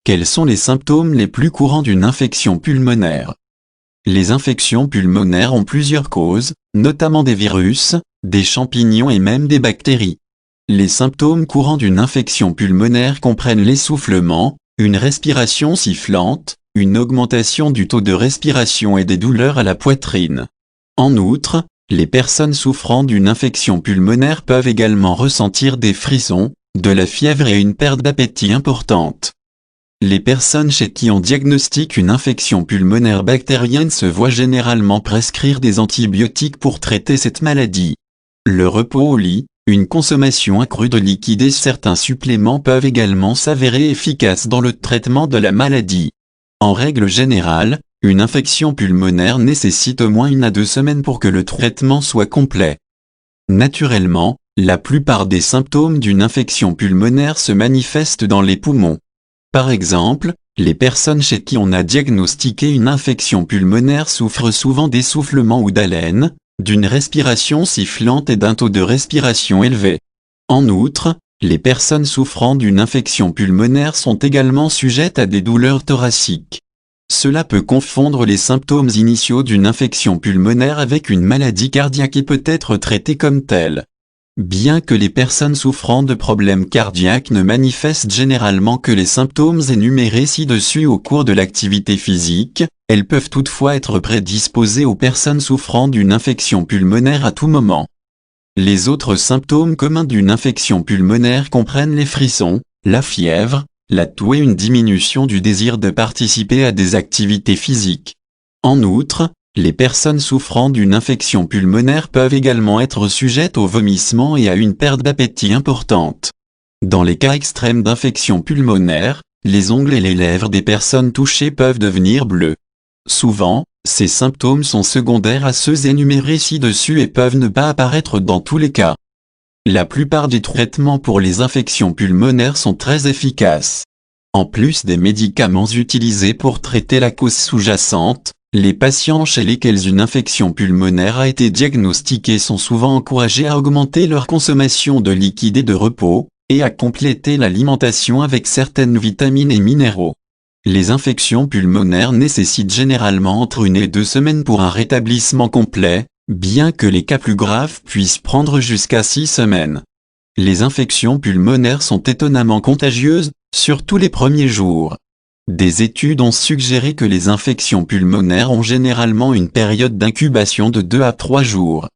Quels sont les symptômes les plus courants d'une infection pulmonaire? Les infections pulmonaires ont plusieurs causes, notamment des virus, des champignons et même des bactéries. Les symptômes courants d'une infection pulmonaire comprennent l'essoufflement, une respiration sifflante, une augmentation du taux de respiration et des douleurs à la poitrine. En outre, les personnes souffrant d'une infection pulmonaire peuvent également ressentir des frissons, de la fièvre et une perte d'appétit importante. Les personnes chez qui on diagnostique une infection pulmonaire bactérienne se voient généralement prescrire des antibiotiques pour traiter cette maladie. Le repos au lit, une consommation accrue de liquide et certains suppléments peuvent également s'avérer efficaces dans le traitement de la maladie. En règle générale, une infection pulmonaire nécessite au moins 1 à 2 semaines pour que le traitement soit complet. Naturellement, la plupart des symptômes d'une infection pulmonaire se manifestent dans les poumons. Par exemple, les personnes chez qui on a diagnostiqué une infection pulmonaire souffrent souvent d'essoufflement ou d'haleine, d'une respiration sifflante et d'un taux de respiration élevé. En outre, les personnes souffrant d'une infection pulmonaire sont également sujettes à des douleurs thoraciques. Cela peut confondre les symptômes initiaux d'une infection pulmonaire avec une maladie cardiaque et peut être traitée comme telle. Bien que les personnes souffrant de problèmes cardiaques ne manifestent généralement que les symptômes énumérés ci-dessus au cours de l'activité physique, elles peuvent toutefois être prédisposées aux personnes souffrant d'une infection pulmonaire à tout moment. Les autres symptômes communs d'une infection pulmonaire comprennent les frissons, la fièvre, la toux et une diminution du désir de participer à des activités physiques. En outre, les personnes souffrant d'une infection pulmonaire peuvent également être sujettes au vomissement et à une perte d'appétit importante. Dans les cas extrêmes d'infection pulmonaire, les ongles et les lèvres des personnes touchées peuvent devenir bleus. Souvent, ces symptômes sont secondaires à ceux énumérés ci-dessus et peuvent ne pas apparaître dans tous les cas. La plupart des traitements pour les infections pulmonaires sont très efficaces. En plus des médicaments utilisés pour traiter la cause sous-jacente, les patients chez lesquels une infection pulmonaire a été diagnostiquée sont souvent encouragés à augmenter leur consommation de liquide et de repos, et à compléter l'alimentation avec certaines vitamines et minéraux. Les infections pulmonaires nécessitent généralement entre 1 et 2 semaines pour un rétablissement complet, bien que les cas plus graves puissent prendre jusqu'à 6 semaines. Les infections pulmonaires sont étonnamment contagieuses, surtout les premiers jours. Des études ont suggéré que les infections pulmonaires ont généralement une période d'incubation de 2 à 3 jours.